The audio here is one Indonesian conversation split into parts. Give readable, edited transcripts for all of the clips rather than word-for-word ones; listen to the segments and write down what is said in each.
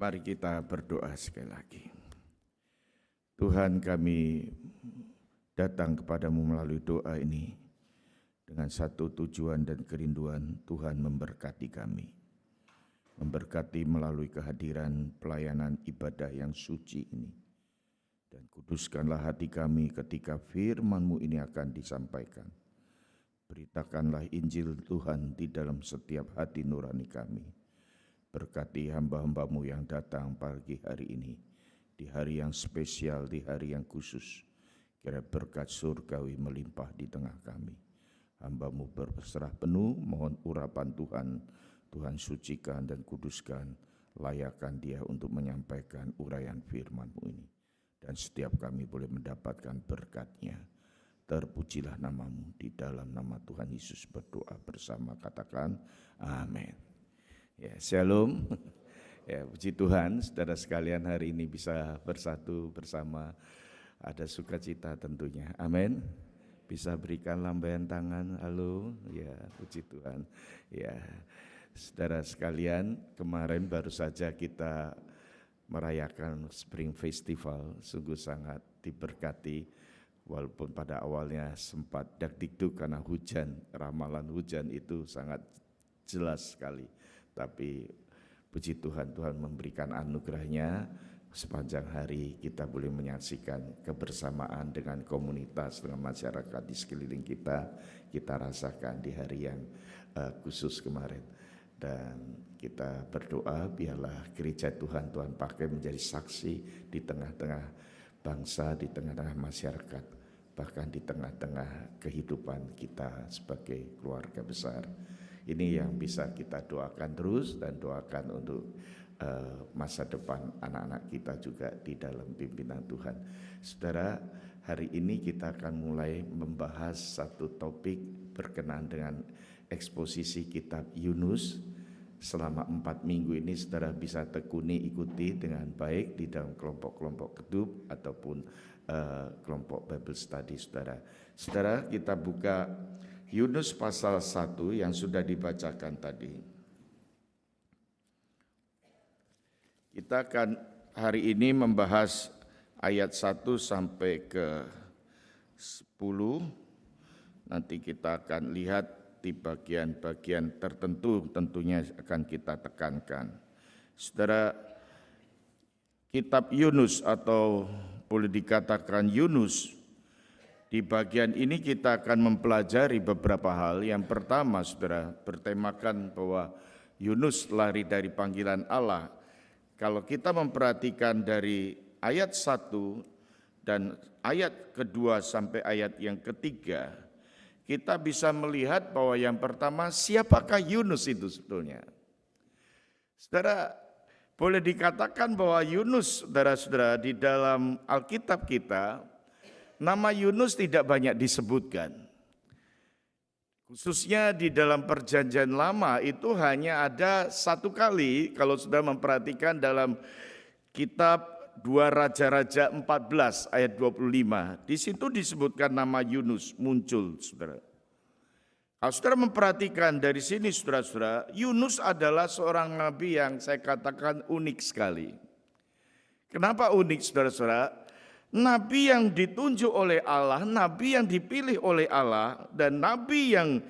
Mari kita berdoa sekali lagi. Tuhan, kami datang kepadamu melalui doa ini dengan satu tujuan dan kerinduan Tuhan memberkati kami. Memberkati melalui kehadiran pelayanan ibadah yang suci ini. Dan kuduskanlah hati kami ketika firman-Mu ini akan disampaikan. Beritakanlah Injil Tuhan di dalam setiap hati nurani kami. Berkati hamba-hamba-Mu yang datang pagi hari ini, di hari yang spesial, di hari yang khusus. Kira berkat surgawi melimpah di tengah kami. Hamba-Mu berserah penuh, mohon urapan Tuhan sucikan dan kuduskan, layakkan Dia untuk menyampaikan uraian firman-Mu ini. Dan setiap kami boleh mendapatkan berkat-Nya. Terpujilah nama-Mu, di dalam nama Tuhan Yesus berdoa bersama, katakan amin. Ya, shalom. Ya, puji Tuhan, saudara sekalian hari ini bisa bersatu bersama. Ada sukacita tentunya. Amin. Bisa berikan lambaian tangan. Halo. Ya, puji Tuhan. Ya, saudara sekalian, kemarin baru saja kita merayakan Spring Festival. Sungguh sangat diberkati. Walaupun pada awalnya sempat dak-dikduk karena hujan. Ramalan hujan itu sangat jelas sekali. Tapi puji Tuhan, Tuhan memberikan anugerah-Nya sepanjang hari kita boleh menyaksikan kebersamaan dengan komunitas, dengan masyarakat di sekeliling kita rasakan di hari yang khusus kemarin. Dan kita berdoa biarlah gereja Tuhan pakai menjadi saksi di tengah-tengah bangsa, di tengah-tengah masyarakat, bahkan di tengah-tengah kehidupan kita sebagai keluarga besar. Ini yang bisa kita doakan terus dan doakan untuk masa depan anak-anak kita juga di dalam pimpinan Tuhan. Saudara, hari ini kita akan mulai membahas satu topik berkenaan dengan eksposisi kitab Yunus. Selama 4 minggu ini saudara bisa tekuni, ikuti dengan baik di dalam kelompok-kelompok kedup ataupun kelompok Bible Study saudara. Saudara, kita buka Yunus pasal 1 yang sudah dibacakan tadi. Kita akan hari ini membahas ayat 1 sampai ke 10. Nanti kita akan lihat di bagian-bagian tertentu tentunya akan kita tekankan. Saudara, kitab Yunus atau boleh dikatakan Yunus, di bagian ini kita akan mempelajari beberapa hal. Yang pertama, saudara, bertemakan bahwa Yunus lari dari panggilan Allah. Kalau kita memperhatikan dari ayat 1 dan ayat kedua sampai ayat yang ketiga, kita bisa melihat bahwa yang pertama, siapakah Yunus itu sebetulnya? Saudara, boleh dikatakan bahwa Yunus, saudara-saudara, di dalam Alkitab kita, nama Yunus tidak banyak disebutkan. Khususnya di dalam perjanjian lama itu hanya ada satu kali kalau sudah memperhatikan dalam kitab 2 Raja-Raja 14 ayat 25. Di situ disebutkan nama Yunus muncul, saudara. Kalau saudara memperhatikan dari sini, saudara-saudara, Yunus adalah seorang nabi yang saya katakan unik sekali. Kenapa unik, saudara-saudara? Nabi yang ditunjuk oleh Allah, nabi yang dipilih oleh Allah, dan nabi yang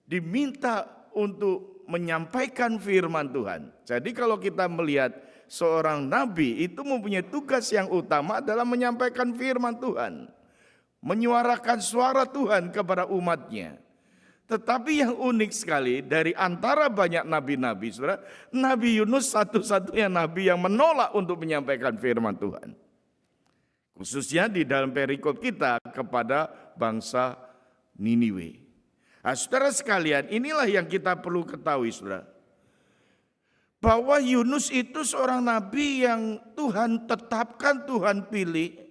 diminta untuk menyampaikan firman Tuhan. Jadi kalau kita melihat seorang nabi itu mempunyai tugas yang utama adalah menyampaikan firman Tuhan. Menyuarakan suara Tuhan kepada umatnya. Tetapi yang unik sekali dari antara banyak nabi-nabi, saudara, Nabi Yunus satu-satunya nabi yang menolak untuk menyampaikan firman Tuhan. Khususnya di dalam perikop kita kepada bangsa Niniwe. Nah, saudara sekalian, inilah yang kita perlu ketahui, saudara. Bahwa Yunus itu seorang nabi yang Tuhan tetapkan, Tuhan pilih.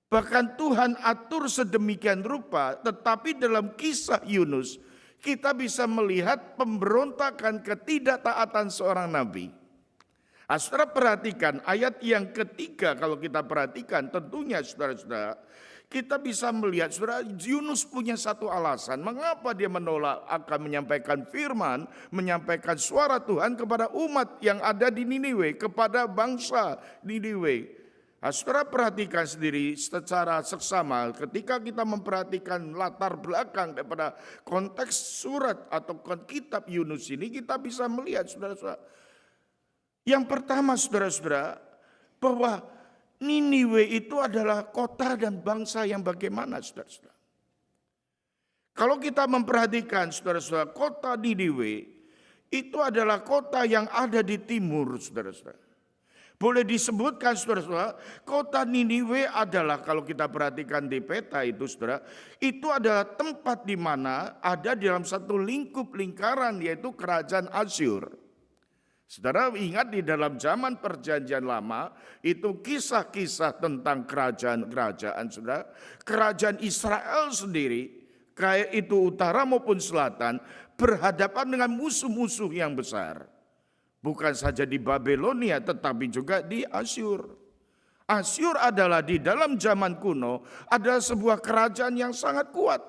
Bahkan Tuhan atur sedemikian rupa, tetapi dalam kisah Yunus, kita bisa melihat pemberontakan ketidaktaatan seorang nabi. Saudara perhatikan ayat yang ketiga, kalau kita perhatikan tentunya saudara-saudara, kita bisa melihat saudara, Yunus punya satu alasan mengapa dia menolak akan menyampaikan firman, menyampaikan suara Tuhan kepada umat yang ada di Niniwe, kepada bangsa Niniwe. Nah, saudara perhatikan sendiri secara seksama ketika kita memperhatikan latar belakang daripada konteks surat atau kitab Yunus ini, kita bisa melihat saudara-saudara. Yang pertama saudara-saudara, bahwa Niniwe itu adalah kota dan bangsa yang bagaimana saudara-saudara. Kalau kita memperhatikan saudara-saudara, kota Niniwe itu adalah kota yang ada di timur saudara-saudara. Boleh disebutkan saudara-saudara, kota Niniwe adalah kalau kita perhatikan di peta itu saudara, itu adalah tempat di mana ada dalam satu lingkup lingkaran yaitu kerajaan Asyur. Saudara ingat di dalam zaman perjanjian lama itu kisah-kisah tentang kerajaan-kerajaan saudara. Kerajaan Israel sendiri, kayak itu utara maupun selatan, berhadapan dengan musuh-musuh yang besar. Bukan saja di Babelonia tetapi juga di Asyur. Asyur adalah di dalam zaman kuno adalah sebuah kerajaan yang sangat kuat.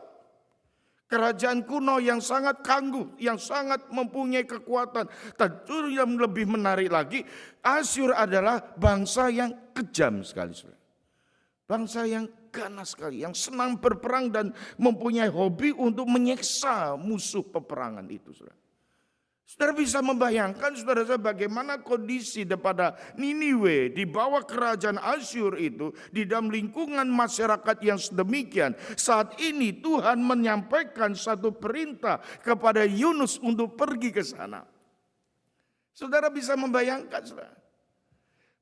Kerajaan kuno yang sangat tangguh, yang sangat mempunyai kekuatan. Tentu yang lebih menarik lagi, Asyur adalah bangsa yang kejam sekali. Bangsa yang ganas sekali, yang senang berperang dan mempunyai hobi untuk menyiksa musuh peperangan itu. Saudara bisa membayangkan saudara bagaimana kondisi daripada Niniwe di bawah kerajaan Asyur itu di dalam lingkungan masyarakat yang sedemikian. Saat ini Tuhan menyampaikan satu perintah kepada Yunus untuk pergi ke sana. Saudara bisa membayangkan saudara.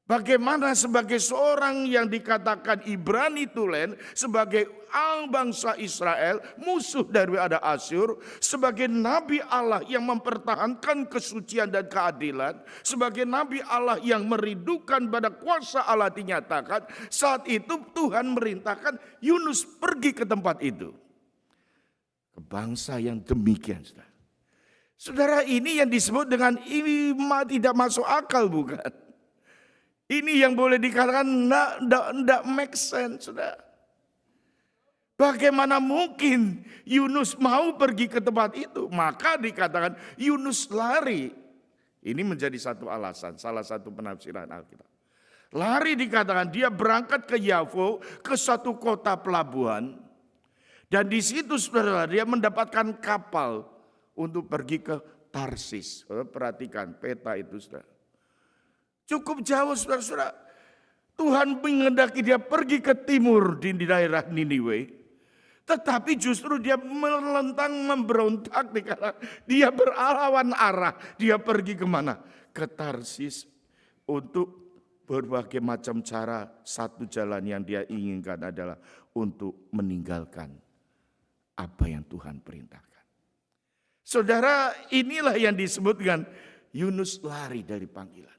Bagaimana sebagai seorang yang dikatakan Ibrani Tulen, sebagai bangsa Israel, musuh dari ada Asyur, sebagai nabi Allah yang mempertahankan kesucian dan keadilan, sebagai nabi Allah yang merindukan pada kuasa Allah dinyatakan, saat itu Tuhan merintahkan Yunus pergi ke tempat itu. Ke bangsa yang demikian. Saudara, ini yang disebut dengan iman tidak masuk akal bukan? Ini yang boleh dikatakan tidak make sense, saudara. Bagaimana mungkin Yunus mau pergi ke tempat itu? Maka dikatakan Yunus lari. Ini menjadi satu alasan, salah satu penafsiran Alkitab. Lari dikatakan dia berangkat ke Yafo, ke satu kota pelabuhan. Dan di situ saudara dia mendapatkan kapal untuk pergi ke Tarsis. Perhatikan peta itu saudara. Cukup jauh saudara-saudara. Tuhan menghendaki dia pergi ke timur di daerah Niniwe. Tetapi justru dia melentang memberontak. Dia berlawan arah. Dia pergi kemana? Ke Tarsis. Untuk berbagai macam cara. Satu jalan yang dia inginkan adalah untuk meninggalkan apa yang Tuhan perintahkan. Saudara, inilah yang disebut dengan Yunus lari dari panggilan.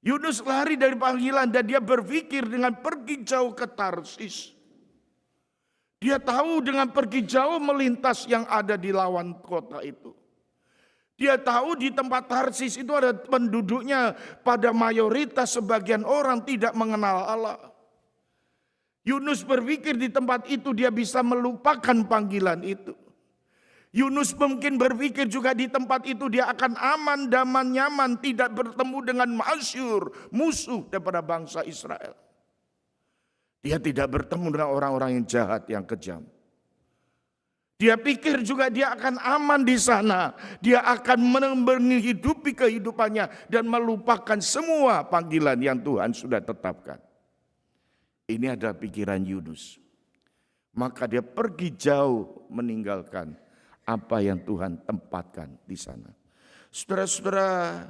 Yunus lari dari panggilan dan dia berpikir dengan pergi jauh ke Tarsis. Dia tahu dengan pergi jauh melintas yang ada di lawan kota itu. Dia tahu di tempat Tarsis itu ada penduduknya pada mayoritas sebagian orang tidak mengenal Allah. Yunus berpikir di tempat itu dia bisa melupakan panggilan itu. Yunus mungkin berpikir juga di tempat itu dia akan aman, damai, nyaman, tidak bertemu dengan Asyur, musuh daripada bangsa Israel. Dia tidak bertemu dengan orang-orang yang jahat, yang kejam. Dia pikir juga dia akan aman di sana. Dia akan menghidupi kehidupannya dan melupakan semua panggilan yang Tuhan sudah tetapkan. Ini adalah pikiran Yunus. Maka dia pergi jauh meninggalkan apa yang Tuhan tempatkan di sana. Saudara-saudara,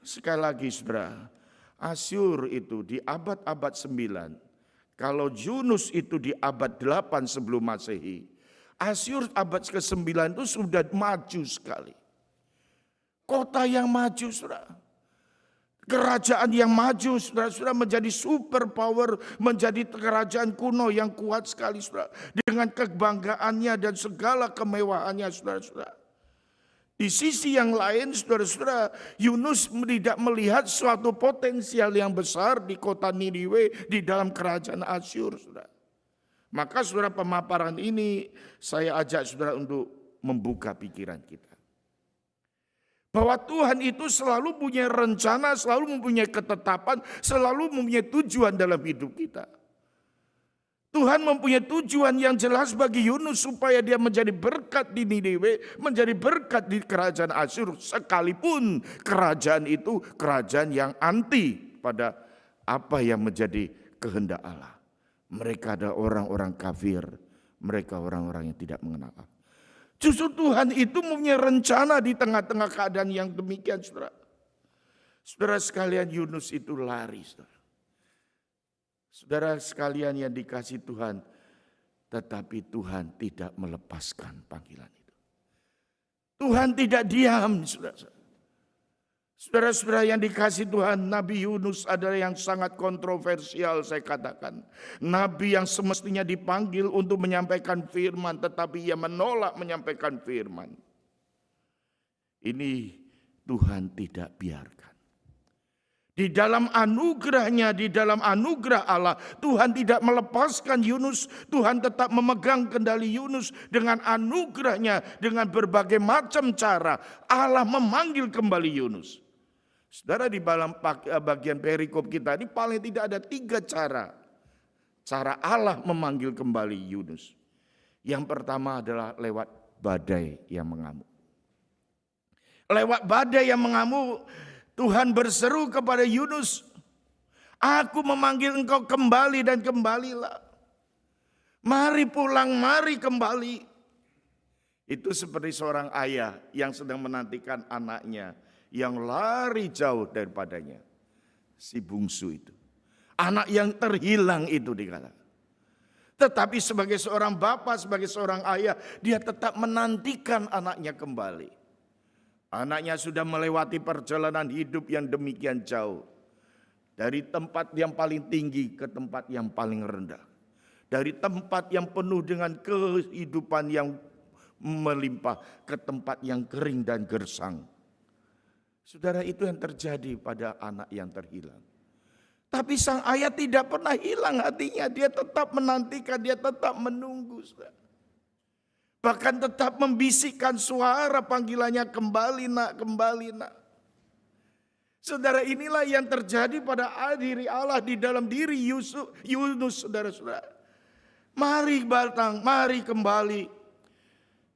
sekali lagi saudara, Asyur itu di abad-abad 9, kalau Yunus itu di abad 8 sebelum Masehi, Asyur abad ke-9 itu sudah maju sekali. Kota yang maju saudara. Kerajaan yang maju saudara-saudara menjadi super power, menjadi kerajaan kuno yang kuat sekali saudara. Dengan kebanggaannya dan segala kemewahannya saudara-saudara. Di sisi yang lain saudara-saudara, Yunus tidak melihat suatu potensial yang besar di kota Niniwe di dalam kerajaan Asyur saudara. Maka saudara, pemaparan ini saya ajak saudara untuk membuka pikiran kita. Bahwa Tuhan itu selalu punya rencana, selalu mempunyai ketetapan, selalu mempunyai tujuan dalam hidup kita. Tuhan mempunyai tujuan yang jelas bagi Yunus supaya dia menjadi berkat di Niniwe, menjadi berkat di kerajaan Asyur, sekalipun kerajaan itu kerajaan yang anti pada apa yang menjadi kehendak Allah. Mereka adalah orang-orang kafir, mereka orang-orang yang tidak mengenal Allah. Justru Tuhan itu mempunyai rencana di tengah-tengah keadaan yang demikian, saudara. Saudara sekalian, Yunus itu lari, saudara. Saudara sekalian yang dikasihi Tuhan, tetapi Tuhan tidak melepaskan panggilan itu. Tuhan tidak diam, saudara. Saudara-saudara yang dikasihi Tuhan, Nabi Yunus adalah yang sangat kontroversial, saya katakan. Nabi yang semestinya dipanggil untuk menyampaikan firman, tetapi ia menolak menyampaikan firman. Ini Tuhan tidak biarkan. Di dalam anugerahnya, di dalam anugerah Allah, Tuhan tidak melepaskan Yunus. Tuhan tetap memegang kendali Yunus dengan anugerahnya, dengan berbagai macam cara. Allah memanggil kembali Yunus. Saudara, di dalam bagian perikop kita ini paling tidak ada 3 cara. Cara Allah memanggil kembali Yunus. Yang pertama adalah lewat badai yang mengamuk. Lewat badai yang mengamuk, Tuhan berseru kepada Yunus, aku memanggil engkau kembali dan kembalilah. Mari pulang, mari kembali. Itu seperti seorang ayah yang sedang menantikan anaknya yang lari jauh daripadanya. Si bungsu itu. Anak yang terhilang itu dikatakan. Tetapi sebagai seorang bapak, sebagai seorang ayah, dia tetap menantikan anaknya kembali. Anaknya sudah melewati perjalanan hidup yang demikian jauh. Dari tempat yang paling tinggi ke tempat yang paling rendah. Dari tempat yang penuh dengan kehidupan yang melimpah ke tempat yang kering dan gersang. Saudara, itu yang terjadi pada anak yang terhilang. Tapi sang ayah tidak pernah hilang hatinya. Dia tetap menantikan, dia tetap menunggu, saudara. Bahkan tetap membisikkan suara panggilannya, kembali nak, kembali nak. Saudara, inilah yang terjadi pada diri Allah di dalam diri Yunus, saudara-saudara. Mari datang, mari kembali.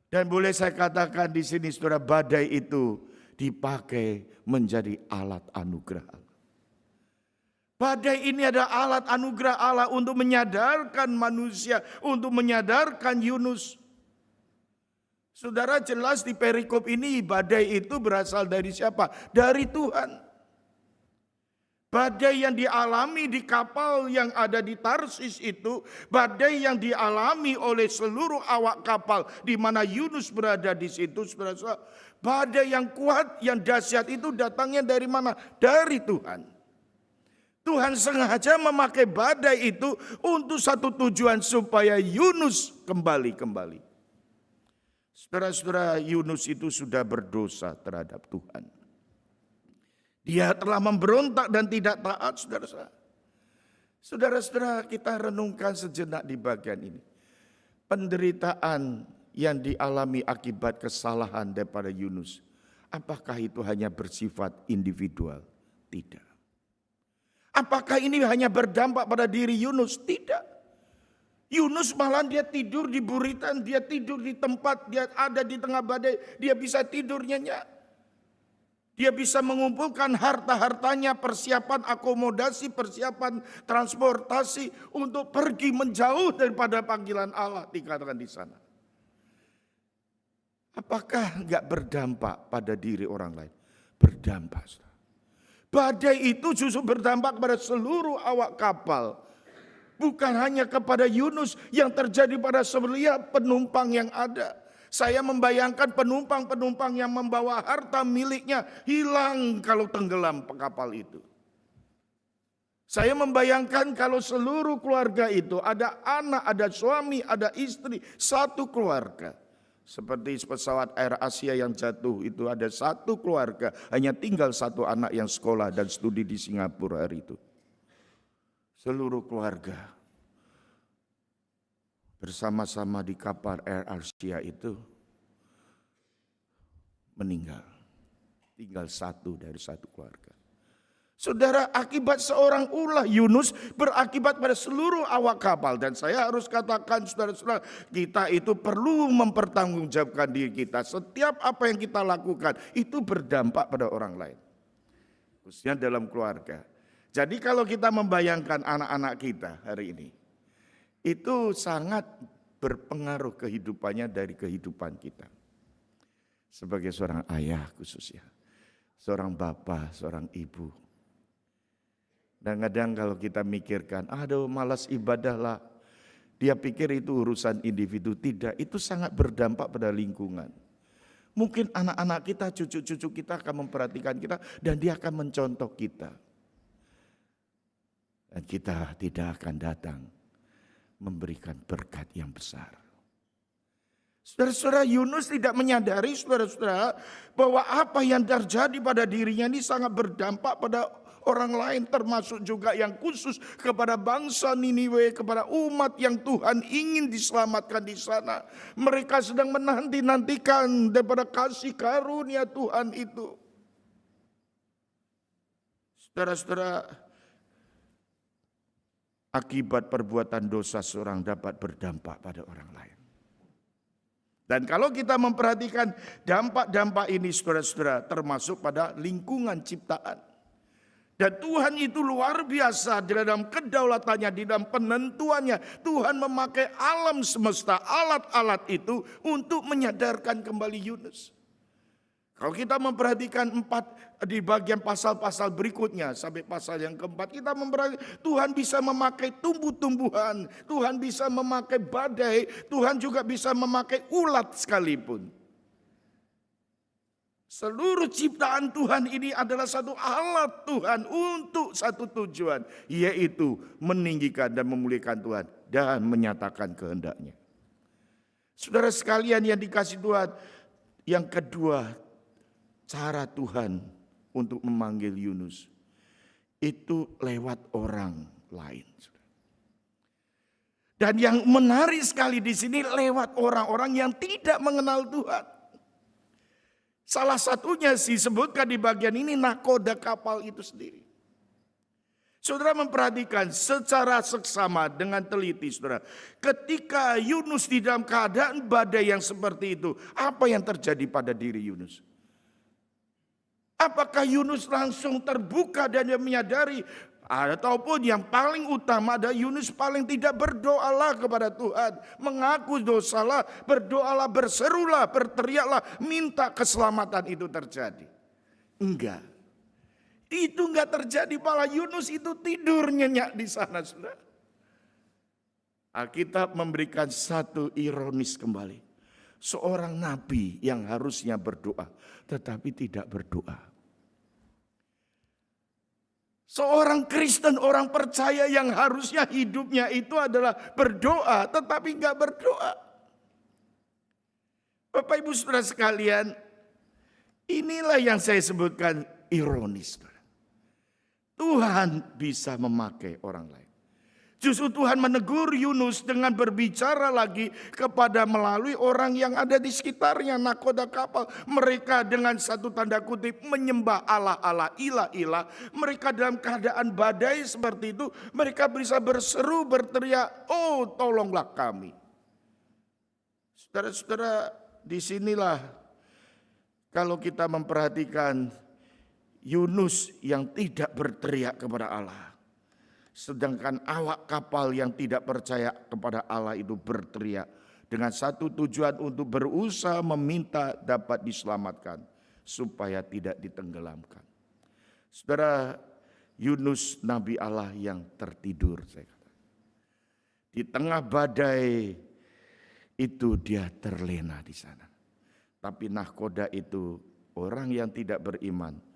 Dan boleh saya katakan di sini, saudara, badai itu dipakai menjadi alat anugerah Allah. Badai ini adalah alat anugerah Allah untuk menyadarkan manusia, untuk menyadarkan Yunus. Saudara, jelas di perikop ini badai itu berasal dari siapa? Dari Tuhan. Badai yang dialami di kapal yang ada di Tarsis itu, badai yang dialami oleh seluruh awak kapal di mana Yunus berada di situ, saudara-saudara. Badai yang kuat, yang dahsyat itu datangnya dari mana? Dari Tuhan. Tuhan sengaja memakai badai itu untuk satu tujuan, supaya Yunus kembali. Saudara-saudara, Yunus itu sudah berdosa terhadap Tuhan. Dia telah memberontak dan tidak taat, saudara-saudara. Saudara-saudara, kita renungkan sejenak di bagian ini. Penderitaan yang dialami akibat kesalahan daripada Yunus, apakah itu hanya bersifat individual? Tidak. Apakah ini hanya berdampak pada diri Yunus? Tidak. Yunus malah dia tidur di buritan, dia tidur di tempat, dia ada di tengah badai, dia bisa tidur nyenyak. Dia bisa mengumpulkan harta-hartanya, persiapan akomodasi, persiapan transportasi untuk pergi menjauh daripada panggilan Allah, dikatakan di sana. Apakah enggak berdampak pada diri orang lain? Berdampak. Badai itu justru berdampak kepada seluruh awak kapal. Bukan hanya kepada Yunus, yang terjadi pada seluruh penumpang yang ada. Saya membayangkan penumpang-penumpang yang membawa harta miliknya hilang kalau tenggelam kapal itu. Saya membayangkan kalau seluruh keluarga itu, ada anak, ada suami, ada istri, satu keluarga. Seperti pesawat Air Asia yang jatuh itu, ada satu keluarga, hanya tinggal satu anak yang sekolah dan studi di Singapura hari itu. Seluruh keluarga bersama-sama di kapal Air Asia itu meninggal. Tinggal satu dari satu keluarga. Saudara, akibat seorang ulah Yunus berakibat pada seluruh awak kapal. Dan saya harus katakan saudara-saudara, kita itu perlu mempertanggungjawabkan diri kita. Setiap apa yang kita lakukan itu berdampak pada orang lain. Khususnya dalam keluarga. Jadi kalau kita membayangkan anak-anak kita hari ini, itu sangat berpengaruh kehidupannya dari kehidupan kita. Sebagai seorang ayah khususnya, seorang bapak, seorang ibu. Dan kadang kalau kita mikirkan, aduh malas ibadah lah. Dia pikir itu urusan individu. Tidak, itu sangat berdampak pada lingkungan. Mungkin anak-anak kita, cucu-cucu kita akan memperhatikan kita. Dan dia akan mencontoh kita. Dan kita tidak akan datang memberikan berkat yang besar. Saudara-saudara, Yunus tidak menyadari saudara-saudara bahwa apa yang terjadi pada dirinya ini sangat berdampak pada orang lain, termasuk juga yang khusus kepada bangsa Niniwe, kepada umat yang Tuhan ingin diselamatkan di sana. Mereka sedang menanti-nantikan daripada kasih karunia Tuhan itu. Saudara-saudara, akibat perbuatan dosa seorang dapat berdampak pada orang lain. Dan kalau kita memperhatikan dampak-dampak ini saudara-saudara, termasuk pada lingkungan ciptaan. Dan Tuhan itu luar biasa di dalam kedaulatannya, di dalam penentuannya. Tuhan memakai alam semesta, alat-alat itu untuk menyadarkan kembali Yunus. Kalau kita memperhatikan di bagian pasal-pasal berikutnya sampai pasal yang keempat, kita memperhatikan Tuhan bisa memakai tumbuh-tumbuhan, Tuhan bisa memakai badai, Tuhan juga bisa memakai ulat sekalipun. Seluruh ciptaan Tuhan ini adalah satu alat Tuhan untuk satu tujuan, yaitu meninggikan dan memuliakan Tuhan dan menyatakan kehendaknya. Saudara sekalian yang dikasih Tuhan, yang kedua, cara Tuhan untuk memanggil Yunus itu lewat orang lain. Dan yang menarik sekali di sini lewat orang-orang yang tidak mengenal Tuhan. Salah satunya disebutkan di bagian ini nakoda kapal itu sendiri. Saudara memperhatikan secara seksama dengan teliti saudara. Ketika Yunus di dalam keadaan badai yang seperti itu, apa yang terjadi pada diri Yunus? Apakah Yunus langsung terbuka dan dia menyadari? Ataupun yang paling utama adalah Yunus paling tidak berdoalah kepada Tuhan. Mengaku dosalah, berdoalah, berserulah, berteriaklah, minta keselamatan itu terjadi. Enggak. Itu enggak terjadi, malah Yunus itu tidur nyenyak di sana. Saudara. Alkitab memberikan satu ironis kembali. Seorang nabi yang harusnya berdoa, tetapi tidak berdoa. Seorang Kristen, orang percaya yang harusnya hidupnya itu adalah berdoa, tetapi enggak berdoa. Bapak Ibu Saudara sekalian, inilah yang saya sebutkan ironis. Tuhan bisa memakai orang lain. Justru Tuhan menegur Yunus dengan berbicara lagi kepada melalui orang yang ada di sekitarnya, nakoda kapal. Mereka dengan satu tanda kutip menyembah Allah-Allah, ilah-ilah. Mereka dalam keadaan badai seperti itu, mereka bisa berseru, berteriak, oh tolonglah kami. Saudara-saudara, disinilah kalau kita memperhatikan Yunus yang tidak berteriak kepada Allah. Sedangkan awak kapal yang tidak percaya kepada Allah itu berteriak dengan satu tujuan untuk berusaha meminta dapat diselamatkan supaya tidak ditenggelamkan. Saudara, Yunus Nabi Allah yang tertidur, saya kata. Di tengah badai itu dia terlena di sana. Tapi nahkoda itu orang yang tidak beriman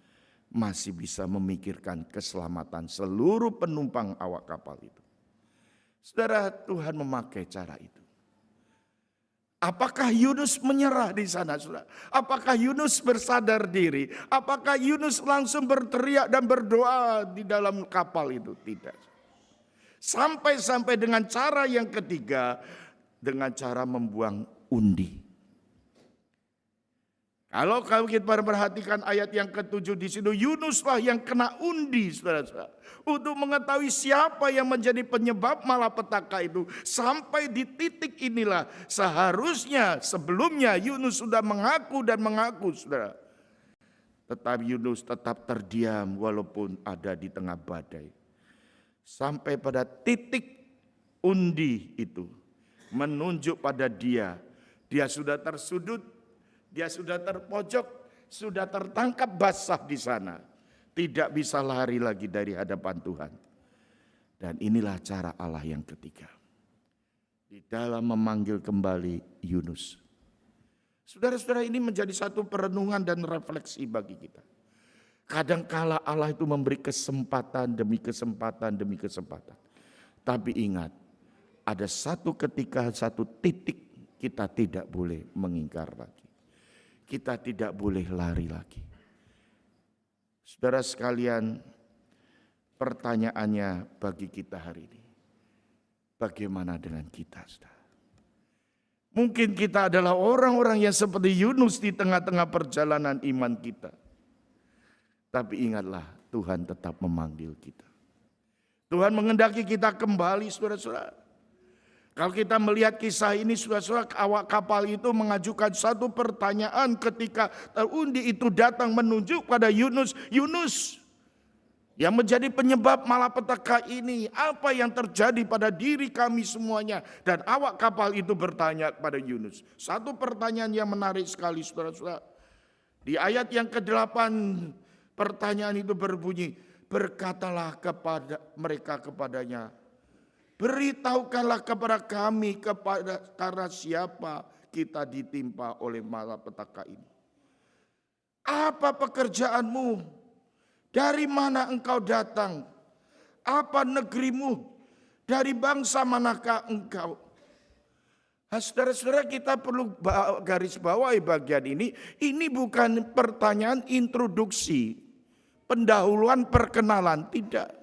masih bisa memikirkan keselamatan seluruh penumpang awak kapal itu. Saudara, Tuhan memakai cara itu. Apakah Yunus menyerah di sana, saudara? Apakah Yunus bersadar diri? Apakah Yunus langsung berteriak dan berdoa di dalam kapal itu? Tidak. Sampai-sampai dengan cara yang ketiga, dengan cara membuang undi. Kalau kita perhatikan ayat yang ke-7 di situ, Yunuslah yang kena undi, saudara-saudara, untuk mengetahui siapa yang menjadi penyebab malapetaka itu. Sampai di titik inilah seharusnya sebelumnya Yunus sudah mengaku dan mengaku, saudara. Tetapi Yunus tetap terdiam walaupun ada di tengah badai. Sampai pada titik undi itu menunjuk pada dia sudah tersudut. Dia sudah terpojok, sudah tertangkap basah di sana. Tidak bisa lari lagi dari hadapan Tuhan. Dan inilah cara Allah yang ketiga. Di dalam memanggil kembali Yunus. Saudara-saudara, ini menjadi satu perenungan dan refleksi bagi kita. Kadangkala Allah itu memberi kesempatan demi kesempatan demi kesempatan. Tapi ingat, ada satu ketika, satu titik kita tidak boleh mengingkar lagi. Kita tidak boleh lari lagi. Saudara sekalian, pertanyaannya bagi kita hari ini, bagaimana dengan kita, saudara? Mungkin kita adalah orang-orang yang seperti Yunus di tengah-tengah perjalanan iman kita. Tapi ingatlah, Tuhan tetap memanggil kita. Tuhan menghendaki kita kembali, saudara-saudara. Kalau kita melihat kisah ini, saudara-saudara, awak kapal itu mengajukan satu pertanyaan ketika undi itu datang menunjuk pada Yunus. Yunus, yang menjadi penyebab malapetaka ini, apa yang terjadi pada diri kami semuanya? Dan awak kapal itu bertanya kepada Yunus. Satu pertanyaan yang menarik sekali, saudara-saudara. Di ayat yang ke-8, pertanyaan itu berbunyi, berkatalah kepada mereka kepadanya, beritahukanlah kepada kami karena siapa kita ditimpa oleh malapetaka ini. Apa pekerjaanmu? Dari mana engkau datang? Apa negerimu? Dari bangsa manakah engkau? Saudara-saudara, kita perlu garis bawahi bagian ini. Ini bukan pertanyaan introduksi, pendahuluan, perkenalan, tidak.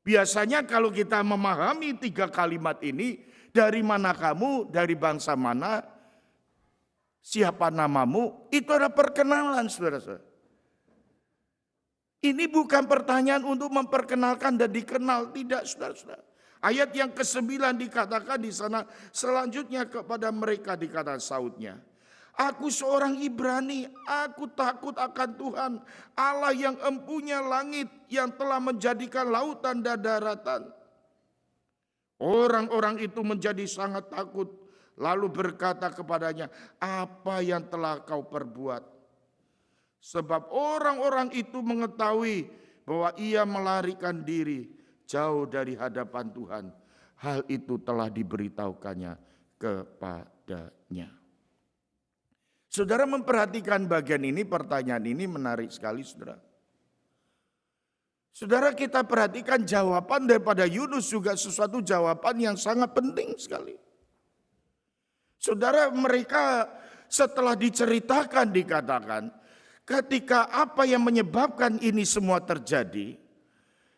Biasanya kalau kita memahami 3 kalimat ini, dari mana kamu, dari bangsa mana, siapa namamu, itu ada perkenalan, saudara-saudara. Ini bukan pertanyaan untuk memperkenalkan dan dikenal, tidak, saudara-saudara. Ayat yang ke-9 dikatakan di sana, selanjutnya kepada mereka dikatakan sautnya, aku seorang Ibrani, aku takut akan Tuhan, Allah yang empunya langit, yang telah menjadikan lautan dan daratan. Orang-orang itu menjadi sangat takut, lalu berkata kepadanya, apa yang telah kau perbuat? Sebab orang-orang itu mengetahui bahwa ia melarikan diri jauh dari hadapan Tuhan. Hal itu telah diberitahukannya kepadanya. Saudara memperhatikan bagian ini, pertanyaan ini menarik sekali, saudara. Saudara, kita perhatikan jawaban daripada Yunus juga sesuatu jawaban yang sangat penting sekali. Saudara, mereka setelah diceritakan dikatakan, ketika apa yang menyebabkan ini semua terjadi,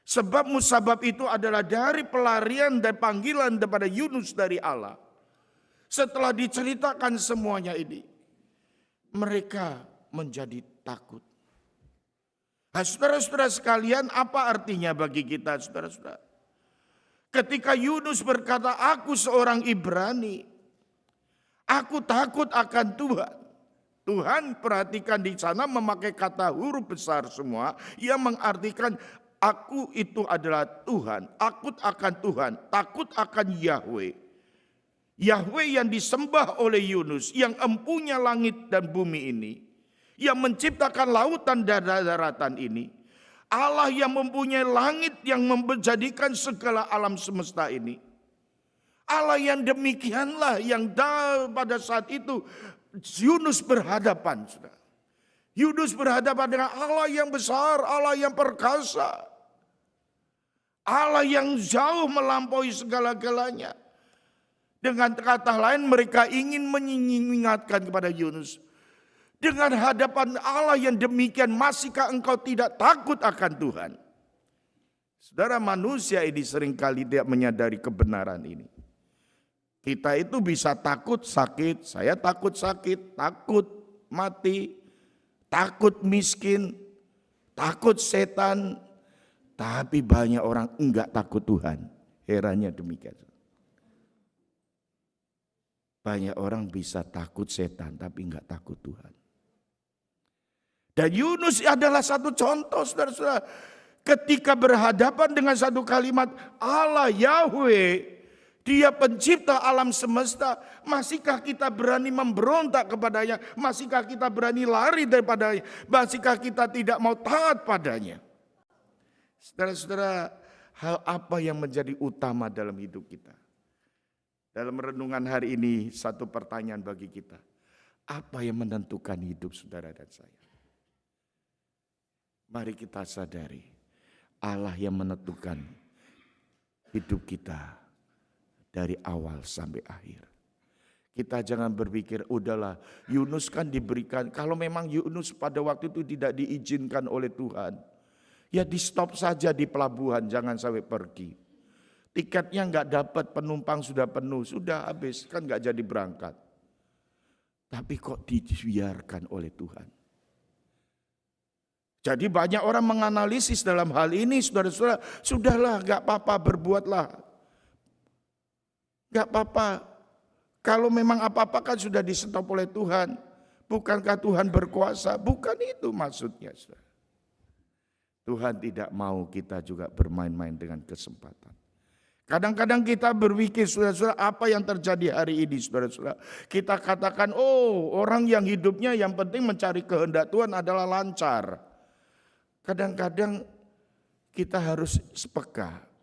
sebab musabab itu adalah dari pelarian dan panggilan daripada Yunus dari Allah. Setelah diceritakan semuanya ini, mereka menjadi takut. Nah, saudara-saudara sekalian, apa artinya bagi kita, saudara-saudara? Ketika Yunus berkata, aku seorang Ibrani, aku takut akan Tuhan. Tuhan, perhatikan di sana memakai kata huruf besar semua, yang mengartikan aku itu adalah Tuhan, takut akan Tuhan, takut akan Yahweh. Yahweh yang disembah oleh Yunus, yang empunya langit dan bumi ini, yang menciptakan lautan dan daratan ini, Allah yang mempunyai langit yang menjadikan segala alam semesta ini. Allah yang demikianlah yang pada saat itu Yunus berhadapan. Yunus berhadapan dengan Allah yang besar, Allah yang perkasa, Allah yang jauh melampaui segala-galanya. Dengan kata lain, mereka ingin mengingatkan kepada Yunus, dengan hadapan Allah yang demikian, masihkah engkau tidak takut akan Tuhan? Saudara, manusia ini seringkali tidak menyadari kebenaran ini. Kita itu bisa takut sakit, saya takut sakit, takut mati, takut miskin, takut setan. Tapi banyak orang enggak takut Tuhan. Herannya demikian. Banyak orang bisa takut setan tapi enggak takut Tuhan. Dan Yunus adalah satu contoh, saudara-saudara. Ketika berhadapan dengan satu kalimat Allah Yahweh, Dia pencipta alam semesta, masihkah kita berani memberontak kepadanya? Masihkah kita berani lari daripadanya? Masihkah kita tidak mau taat padanya? Saudara-saudara, hal apa yang menjadi utama dalam hidup kita? Dalam renungan hari ini, satu pertanyaan bagi kita. Apa yang menentukan hidup saudara dan saya? Mari kita sadari, Allah yang menentukan hidup kita dari awal sampai akhir. Kita jangan berpikir, udahlah Yunus kan diberikan. Kalau memang Yunus pada waktu itu tidak diizinkan oleh Tuhan, ya di stop saja di pelabuhan, jangan sampai pergi. Tiketnya nggak dapat, penumpang sudah penuh, sudah habis, kan nggak jadi berangkat. Tapi kok dibiarkan oleh Tuhan? Jadi banyak orang menganalisis dalam hal ini, saudara-saudara, sudahlah nggak apa-apa, berbuatlah. Gak apa-apa, kalau memang apa-apa kan sudah di-stop oleh Tuhan. Bukankah Tuhan berkuasa? Bukan itu maksudnya. Tuhan tidak mau kita juga bermain-main dengan kesempatan. Kadang-kadang kita berpikir, saudara-saudara, apa yang terjadi hari ini, saudara-saudara. Kita katakan, oh orang yang hidupnya yang penting mencari kehendak Tuhan adalah lancar. Kadang-kadang kita harus sepeka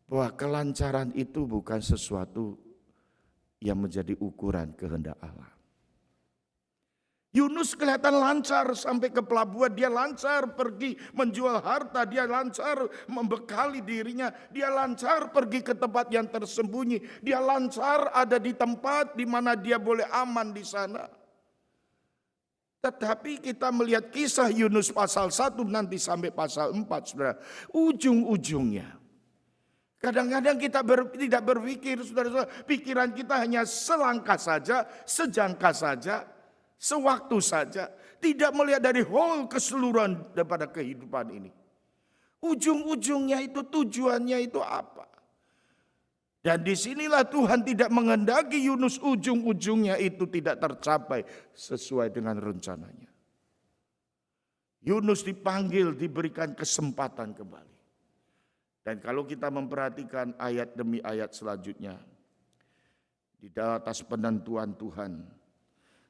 bahwa kelancaran itu bukan sesuatu yang menjadi ukuran kehendak Allah. Yunus kelihatan lancar sampai ke pelabuhan, dia lancar pergi menjual harta, dia lancar membekali dirinya, dia lancar pergi ke tempat yang tersembunyi, dia lancar ada di tempat di mana dia boleh aman di sana. Tetapi kita melihat kisah Yunus pasal 1 nanti sampai pasal 4, saudara, ujung-ujungnya kadang-kadang kita tidak berpikir, saudara-saudara, pikiran kita hanya selangkah saja, sejangka saja, sewaktu saja, tidak melihat dari whole keseluruhan daripada kehidupan ini. Ujung-ujungnya itu, tujuannya itu apa? Dan disinilah Tuhan tidak menghendaki Yunus ujung-ujungnya itu tidak tercapai sesuai dengan rencananya. Yunus dipanggil, diberikan kesempatan kembali. Dan kalau kita memperhatikan ayat demi ayat selanjutnya, di atas penentuan Tuhan,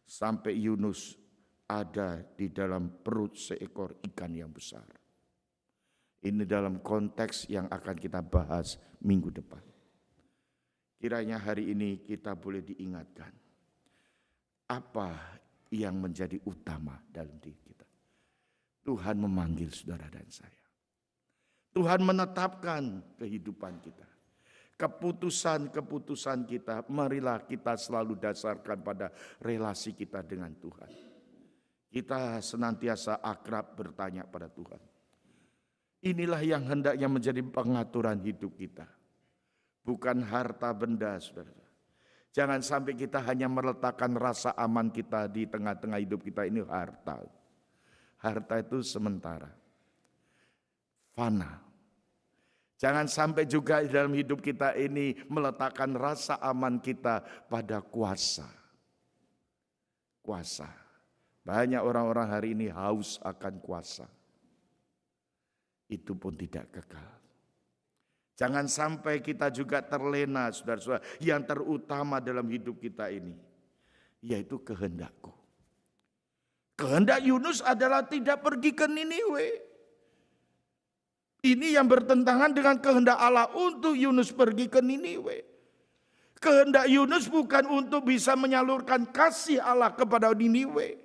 sampai Yunus ada di dalam perut seekor ikan yang besar. Ini dalam konteks yang akan kita bahas minggu depan. Kiranya hari ini kita boleh diingatkan, apa yang menjadi utama dalam diri kita. Tuhan memanggil saudara dan saya. Tuhan menetapkan kehidupan kita. Keputusan-keputusan kita, marilah kita selalu dasarkan pada relasi kita dengan Tuhan. Kita senantiasa akrab bertanya pada Tuhan. Inilah yang hendaknya menjadi pengaturan hidup kita. Bukan harta benda, saudara. Jangan sampai kita hanya meletakkan rasa aman kita di tengah-tengah hidup kita ini harta. Harta itu sementara. Fana. Jangan sampai juga dalam hidup kita ini meletakkan rasa aman kita pada kuasa. Kuasa. Banyak orang-orang hari ini haus akan kuasa. Itu pun tidak kekal. Jangan sampai kita juga terlena, saudara-saudara, yang terutama dalam hidup kita ini, yaitu kehendakku. Kehendak Yunus adalah tidak pergi ke Niniwe. Ini yang bertentangan dengan kehendak Allah untuk Yunus pergi ke Niniwe. Kehendak Yunus bukan untuk bisa menyalurkan kasih Allah kepada Niniwe.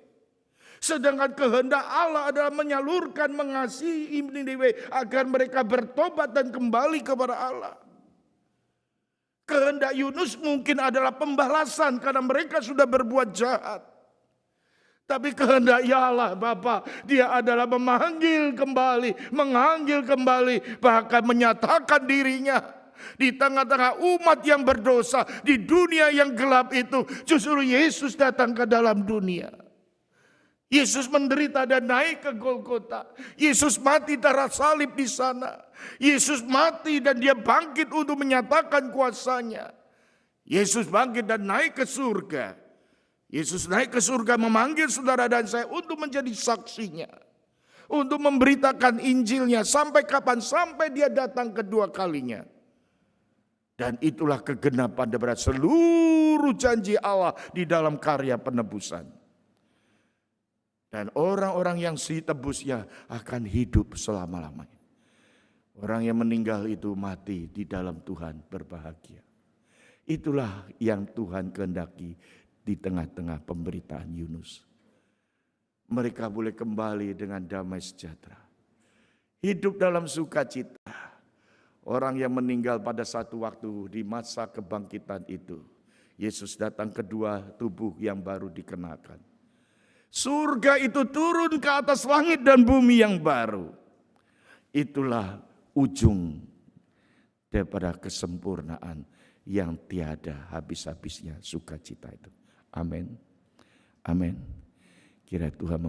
Sedangkan kehendak Allah adalah menyalurkan, mengasihi Niniwe agar mereka bertobat dan kembali kepada Allah. Kehendak Yunus mungkin adalah pembalasan karena mereka sudah berbuat jahat. Tapi kehendak Allah Bapa, Dia adalah memanggil kembali, mengambil kembali, bahkan menyatakan dirinya Di tengah-tengah umat yang berdosa, di dunia yang gelap itu, justru Yesus datang ke dalam dunia. Yesus menderita dan naik ke Golgota. Yesus mati darah salib di sana. Yesus mati dan dia bangkit untuk menyatakan kuasanya. Yesus bangkit dan naik ke surga. Yesus naik ke surga memanggil saudara dan saya untuk menjadi saksinya. Untuk memberitakan Injilnya sampai kapan? Sampai dia datang kedua kalinya. Dan itulah kegenapan daripada seluruh janji Allah di dalam karya penebusan. Dan orang-orang yang ditebusnya akan hidup selama-lamanya. Orang yang meninggal itu mati di dalam Tuhan berbahagia. Itulah yang Tuhan kehendaki di tengah-tengah pemberitaan Yunus. Mereka boleh kembali dengan damai sejahtera. Hidup dalam sukacita. Orang yang meninggal pada satu waktu di masa kebangkitan itu. Yesus datang kedua, tubuh yang baru dikenakan. Surga itu turun ke atas langit dan bumi yang baru. Itulah ujung daripada kesempurnaan yang tiada habis-habisnya sukacita itu. Amin. Amin. Kiranya Tuhan